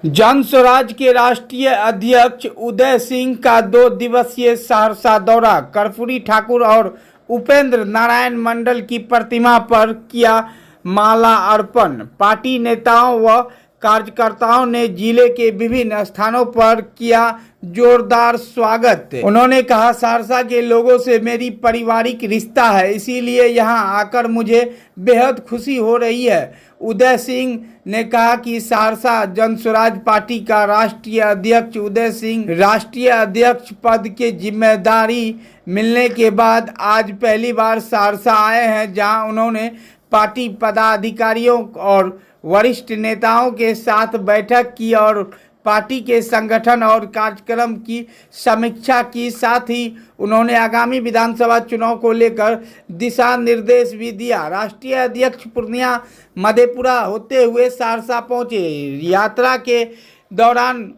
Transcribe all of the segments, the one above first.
जन स्वराज के राष्ट्रीय अध्यक्ष उदय सिंह का 2 दिवसीय सहरसा दौरा। कर्पूरी ठाकुर और उपेंद्र नारायण मंडल की प्रतिमा पर किया माला अर्पण। पार्टी नेताओं व कार्यकर्ताओं ने जिले के विभिन्न स्थानों पर किया जोरदार स्वागत। उन्होंने कहा, सहरसा के लोगों से मेरी पारिवारिक रिश्ता है, इसीलिए यहां आकर मुझे बेहद खुशी हो रही है। उदय सिंह ने कहा कि सहरसा जन स्वराज पार्टी का राष्ट्रीय अध्यक्ष उदय सिंह राष्ट्रीय अध्यक्ष पद की जिम्मेदारी मिलने के बाद आज पहली बार सहरसा आए हैं, जहां उन्होंने पार्टी पदाधिकारियों और वरिष्ठ नेताओं के साथ बैठक की और पार्टी के संगठन और कार्यक्रम की समीक्षा की। साथ ही उन्होंने आगामी विधानसभा चुनाव को लेकर दिशा निर्देश भी दिया। राष्ट्रीय अध्यक्ष पूर्णिया मधेपुरा होते हुए सहरसा पहुंचे। यात्रा के दौरान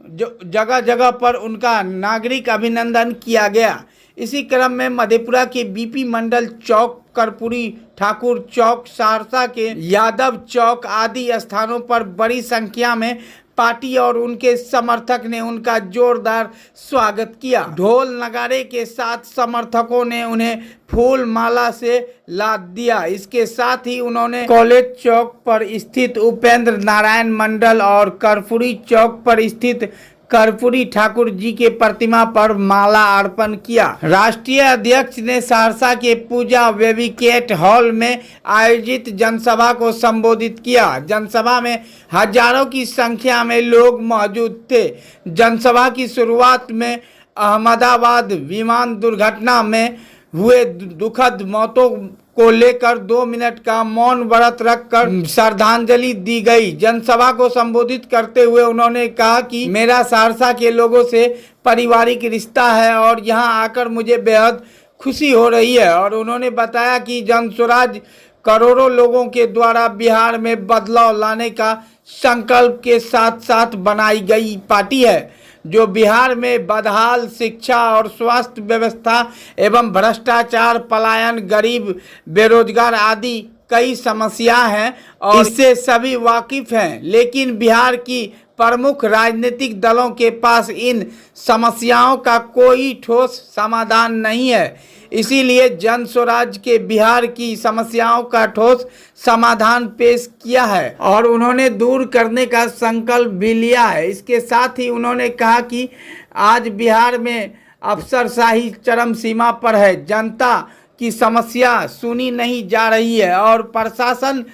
जगह जगह पर उनका नागरिक अभिनंदन किया गया। इसी क्रम में मधेपुरा के बीपी मंडल चौक, कर्पूरी ठाकुर चौक, सहरसा के यादव चौक आदि स्थानों पर बड़ी संख्या में पार्टी और उनके समर्थक ने उनका जोरदार स्वागत किया। ढोल नगाड़े के साथ समर्थकों ने उन्हें फूल माला से लाद दिया। इसके साथ ही उन्होंने कॉलेज चौक पर स्थित उपेंद्र नारायण मंडल और कर्पूरी चौक पर स्थित कर्पूरी ठाकुर जी के प्रतिमा पर माला अर्पण किया। राष्ट्रीय अध्यक्ष ने सहरसा के पूजा वेविकेट हॉल में आयोजित जनसभा को संबोधित किया। जनसभा में हजारों की संख्या में लोग मौजूद थे। जनसभा की शुरुआत में अहमदाबाद विमान दुर्घटना में हुए दुखद मौतों को लेकर 2 मिनट का मौन व्रत रखकर श्रद्धांजलि दी गई। जनसभा को संबोधित करते हुए उन्होंने कहा कि मेरा सहरसा के लोगों से पारिवारिक रिश्ता है और यहां आकर मुझे बेहद खुशी हो रही है। और उन्होंने बताया कि जन स्वराज करोड़ों लोगों के द्वारा बिहार में बदलाव लाने का संकल्प के साथ साथ बनाई गई पार्टी है, जो बिहार में बदहाल शिक्षा और स्वास्थ्य व्यवस्था एवं भ्रष्टाचार, पलायन, गरीब, बेरोजगार आदि कई समस्या हैं और इससे सभी वाकिफ हैं। लेकिन बिहार की प्रमुख राजनीतिक दलों के पास इन समस्याओं का कोई ठोस समाधान नहीं है। इसीलिए जन स्वराज के बिहार की समस्याओं का ठोस समाधान पेश किया है और उन्होंने दूर करने का संकल्प भी लिया है। इसके साथ ही उन्होंने कहा कि आज बिहार में अफसरशाही चरम सीमा पर है। जनता की समस्या सुनी नहीं जा रही है और प्रशासन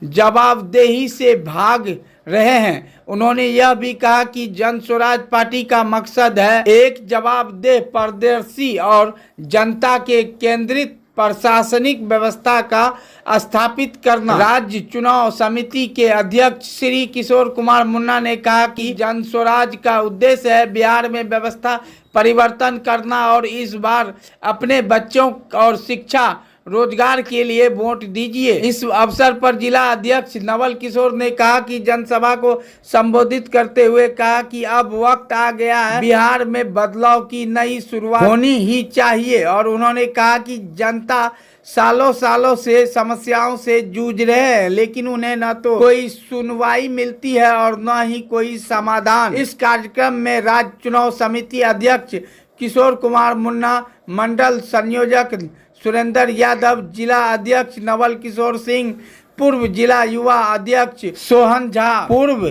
जवाबदेही से भाग रहे हैं। उन्होंने यह भी कहा कि जन स्वराज पार्टी का मकसद है एक जवाबदेह, पारदर्शी और जनता के केंद्रित प्रशासनिक व्यवस्था का स्थापित करना। राज्य चुनाव समिति के अध्यक्ष श्री किशोर कुमार मुन्ना ने कहा कि जन स्वराज का उद्देश्य है बिहार में व्यवस्था परिवर्तन करना और इस बार अपने बच्चों और शिक्षा रोजगार के लिए वोट दीजिए। इस अवसर पर जिला अध्यक्ष नवल किशोर ने कहा कि जनसभा को संबोधित करते हुए कहा कि अब वक्त आ गया है, बिहार में बदलाव की नई शुरुआत होनी ही चाहिए। और उन्होंने कहा कि जनता सालों सालों से समस्याओं से जूझ रहे हैं, लेकिन उन्हें न तो कोई सुनवाई मिलती है और न ही कोई समाधान। इस कार्यक्रम में राज्य चुनाव समिति अध्यक्ष किशोर कुमार मुन्ना, मंडल संयोजक सुरेंद्र यादव, जिला अध्यक्ष नवल किशोर सिंह, पूर्व जिला युवा अध्यक्ष सोहन झा, पूर्व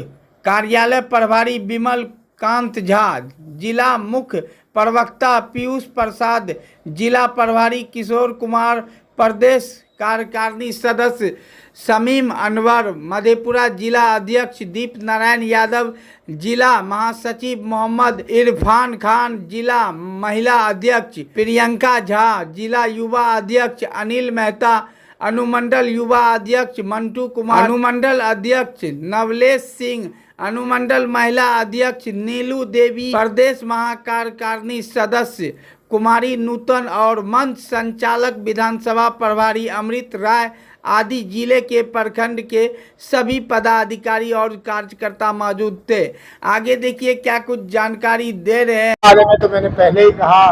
कार्यालय प्रभारी विमल कांत झा, जिला मुख्य प्रवक्ता पीयूष प्रसाद, जिला प्रभारी किशोर कुमार, प्रदेश कार्यकारिणी सदस्य शमीम अनवर, मधेपुरा जिला अध्यक्ष दीप नारायण यादव, जिला महासचिव मोहम्मद इरफान खान, जिला महिला अध्यक्ष प्रियंका झा, जिला युवा अध्यक्ष अनिल मेहता, अनुमंडल युवा अध्यक्ष मंटू कुमार, अनुमंडल अध्यक्ष नवलेश सिंह, अनुमंडल महिला अध्यक्ष नीलू देवी, प्रदेश महाकार्यकारिणी सदस्य कुमारी नूतन और मंच संचालक विधानसभा प्रभारी अमृत राय आदि जिले के प्रखंड के सभी पदाधिकारी और कार्यकर्ता मौजूद थे। आगे देखिए क्या कुछ जानकारी दे रहे हैं। बारे में तो मैंने पहले ही कहा,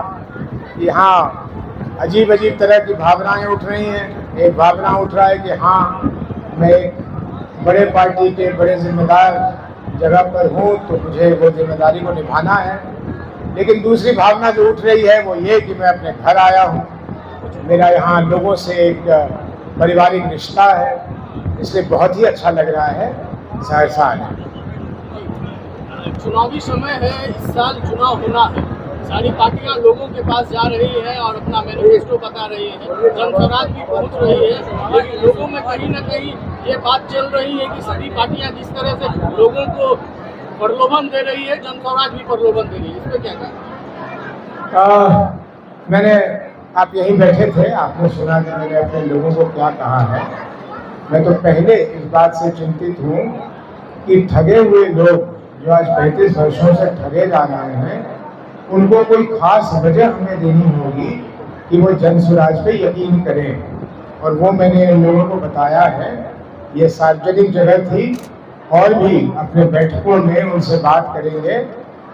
यहाँ अजीब अजीब तरह की भावनाएं उठ रही हैं। एक भावना उठ रहा है कि हाँ, मैं बड़े पार्टी के बड़े जिम्मेदार जगह पर हूँ तो मुझे वो जिम्मेदारी को निभाना है। लेकिन दूसरी भावना जो उठ रही है वो ये कि मैं अपने घर आया हूँ, मेरा यहाँ लोगों से एक पारिवारिक रिश्ता है, इसलिए बहुत ही अच्छा लग रहा है सहरसा आने में। चुनावी समय है, इस साल चुनाव होना है, सारी पार्टियां लोगों के पास जा रही है और अपना मैनिफेस्टो बता रही है, जनस्वराज भी पहुंच रही है, लेकिन लोगों में कहीं ना कहीं ये बात चल रही है कि सभी पार्टियां जिस तरह से लोगों को प्रलोभन दे रही है, जनस्वराज भी प्रलोभन दे रही है, इस पर क्या कहना? मैंने आप यहीं बैठे थे, आपने सुना कि मैंने अपने लोगों को क्या कहा है। मैं तो पहले इस बात से चिंतित हूँ कि ठगे हुए लोग जो आज 35 वर्षों से ठगे जा रहे हैं, उनको कोई खास वजह हमें देनी होगी कि वो जनस्वराज पे यकीन करें। और वो मैंने इन लोगों को बताया है, ये सार्वजनिक जगह थी और भी अपने बैठकों में उनसे बात करेंगे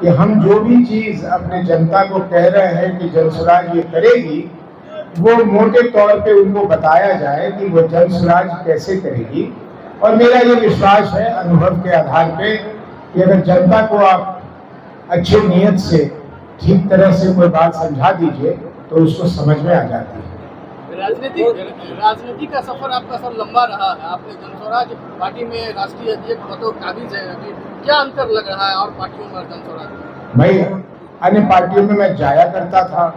कि हम जो भी चीज़ अपने जनता को कह रहे हैं कि जनस्वराज ये करेगी, वो मोटे तौर पे उनको बताया जाए कि वो जनस्वराज कैसे करेगी। और मेरा ये विश्वास है अनुभव के आधार पे कि अगर जनता को आप अच्छे नियत से ठीक तरह से कोई बात समझा दीजिए तो उसको समझ में आ जाती है। राजनीति का सफर आपका सब लंबा रहा है, आपने जनस्वराज पार्टी में राष्ट्रीय अध्यक्ष बतौर काबिज है, अभी क्या अंतर लग रहा है और पार्टियों में जनस्वराज? भाई अन्य पार्टियों में मैं जाया करता था,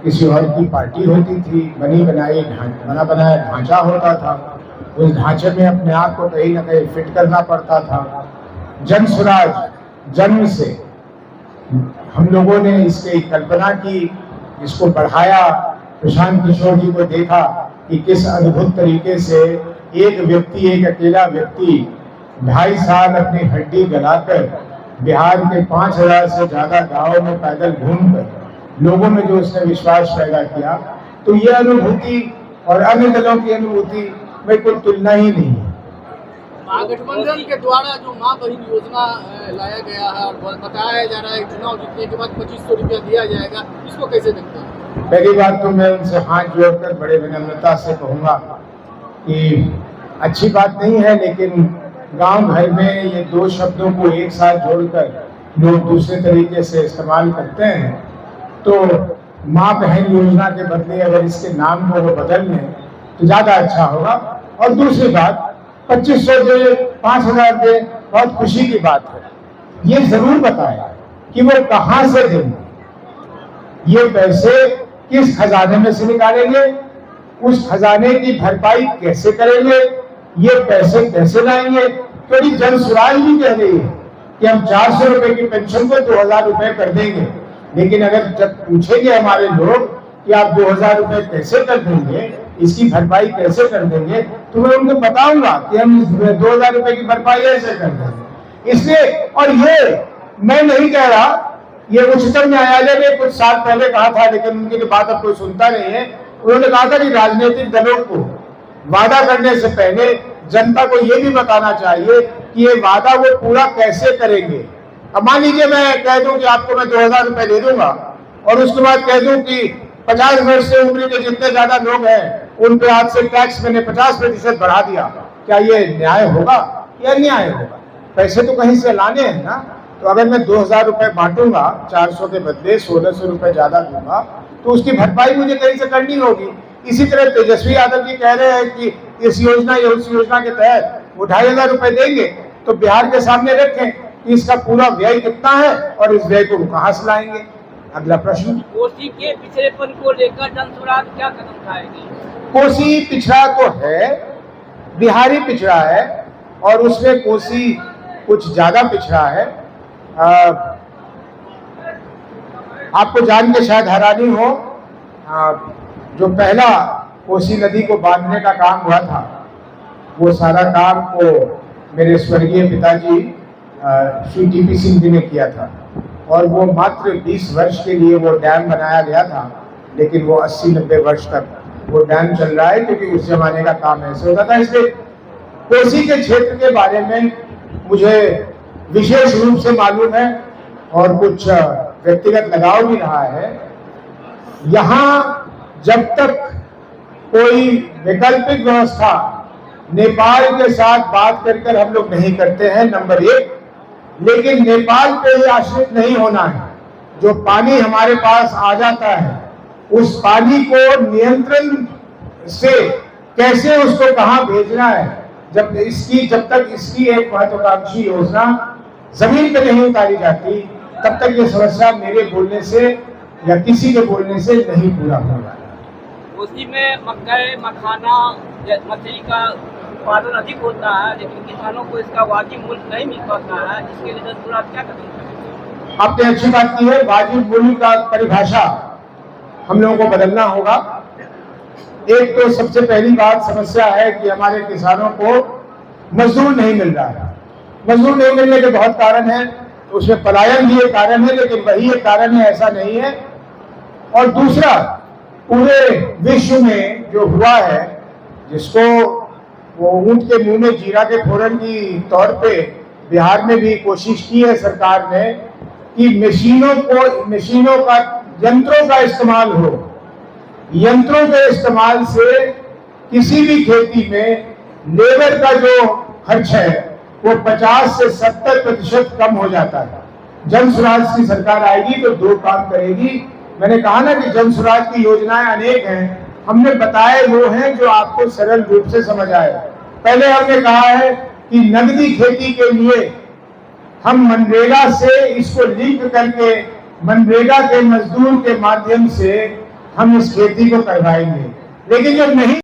किसी और की पार्टी होती थी, बना बनाया ढांचा होता था, उस ढांचे में अपने आप को कहीं ना कहीं फिट करना पड़ता था। जनस्वराज जन्म से हम लोगों ने इसकी कल्पना की, इसको बढ़ाया, प्रशांत किशोर जी को देखा कि किस अद्भुत तरीके से एक व्यक्ति, एक अकेला व्यक्ति 2.5 साल अपनी हड्डी गलाकर बिहार के 5000 से ज्यादा गांवों में पैदल घूमकर लोगों में जो उसने विश्वास पैदा किया, तो ये अनुभूति और अन्य दलों की अनुभूति में कोई तुलना ही नहीं है। महागठबंधन के द्वारा जो माँ बहन योजना लाया गया है और बताया जा रहा है चुनाव जीतने के बाद 2500 रुपया दिया जाएगा, इसको कैसे देखते हैं? पहली बात तो मैं उनसे हाथ जोड़कर बड़े विनम्रता से कहूँगा कि अच्छी बात नहीं है, लेकिन गांव भर में ये दो शब्दों को एक साथ जोड़कर लोग दूसरे तरीके से इस्तेमाल करते हैं। तो माँ बहन योजना के बदले अगर इसके नाम को वो बदल लें तो ज़्यादा अच्छा होगा। और दूसरी बात, 2500 दे, 5000 दे, बहुत खुशी की बात है। ये जरूर बताएं कि वो कहाँ से देंगे, ये पैसे किस खजाने में से निकालेंगे, उस खजाने की भरपाई कैसे करेंगे, ये पैसे कैसे लाएंगे। क्योंकि जनस्वराज भी कह रही है कि हम 400 रुपए की पेंशन को 2000 रुपए कर देंगे, लेकिन अगर जब पूछेंगे हमारे लोग कि आप 2000 रुपए कैसे कर देंगे, इसकी भरपाई कैसे कर देंगे, तो मैं उनको बताऊंगा कि हम 2000 रुपए की भरपाई ऐसे कर देंगे। इसलिए, और ये मैं नहीं कह रहा, ये उच्चतम न्यायालय ने कुछ साल पहले कहा था, लेकिन उनकी बात अब कोई सुनता नहीं है। उन्होंने कहा था कि राजनीतिक दलों को वादा करने से पहले जनता को ये भी बताना चाहिए कि ये वादा वो पूरा कैसे करेंगे। अब मान लीजिए मैं कह दूं कि आपको मैं 2000 रुपए दे दूंगा और उसके बाद कह दूं कि 50 वर्ष से उम्र के जितने ज्यादा लोग हैं उन पे आज से टैक्स मैंने 50% बढ़ा दिया, क्या ये न्याय होगा या अन्याय होगा? पैसे तो कहीं से लाने हैं ना। तो अगर मैं 2000 रुपए बांटूंगा, 400 के बदले 1600 रुपए ज्यादा दूंगा, तो उसकी भरपाई मुझे कहीं से करनी होगी। इसी तरह तेजस्वी यादव जी कह रहे हैं कि इस योजना या उस योजना के तहत वो 2500 रुपए देंगे, तो बिहार के सामने रखें कि इसका पूरा व्यय कितना है और इस व्यय को वो कहाँ से लाएंगे। अगला प्रश्न, कोसी के पिछड़ेपन को लेकर जनस्वराज क्या कदम उठाएगी? कोसी पिछड़ा तो है, बिहारी पिछड़ा है और उसमें कोसी कुछ ज्यादा पिछड़ा है। आपको जान के शायद हैरानी हो, जो पहला कोसी नदी को बांधने का काम हुआ था, वो सारा काम को मेरे स्वर्गीय पिताजी श्री टीपी सिंह जी ने किया था और वो मात्र 20 वर्ष के लिए वो डैम बनाया गया था, लेकिन वो 80-90 वर्ष तक वो डैम चल रहा है, क्योंकि उस जमाने का काम ऐसे होता था। इसलिए कोसी के क्षेत्र के बारे में मुझे विशेष रूप से मालूम है और कुछ व्यक्तिगत लगाव भी रहा है। यहाँ जब तक कोई वैकल्पिक व्यवस्था नेपाल के साथ बात कर हम लोग नहीं करते हैं, नंबर 1, लेकिन नेपाल पे ही आश्रित नहीं होना है। जो पानी हमारे पास आ जाता है उस पानी को नियंत्रण से कैसे उसको कहां भेजना है, जब तक इसकी एक महत्वाकांक्षी योजना जमीन पे नहीं उतारी जाती तब तक ये समस्या मेरे बोलने से या किसी के बोलने से नहीं पूरा होगा। उसी में मकई, मखाना, मछली का उत्पादन अधिक होता है, लेकिन किसानों को इसका वाजिब मूल्य नहीं मिल पाता है। इसके लिए जन क्या कदम उठाएंगे? आपने अच्छी बात की है। वाजिब मूल्य का परिभाषा हम लोगों को बदलना होगा। एक तो सबसे पहली बात समस्या है कि हमारे किसानों को मजदूर नहीं मिल रहा है। मजदूर नहीं मिलने के बहुत कारण है, तो उसमें पलायन भी एक कारण है, लेकिन वही एक कारण है ऐसा नहीं है। और दूसरा, पूरे विश्व में जो हुआ है, जिसको वो ऊंट के मुंह में जीरा के फोरन की तौर पे बिहार में भी कोशिश की है सरकार ने कि मशीनों का, यंत्रों का इस्तेमाल हो। यंत्रों के इस्तेमाल से किसी भी खेती में लेबर का जो खर्च है वो 50 से 70% कम हो जाता है। जन स्वराज की सरकार आएगी तो दो काम करेगी। मैंने कहा ना कि जन स्वराज की योजनाएं अनेक हैं, हमने बताए वो हैं जो आपको सरल रूप से समझ आए। पहले हमने कहा है कि नगदी खेती के लिए हम मनरेगा से इसको लिंक करके मनरेगा के मजदूर के माध्यम से हम इस खेती को करवाएंगे, लेकिन जो नहीं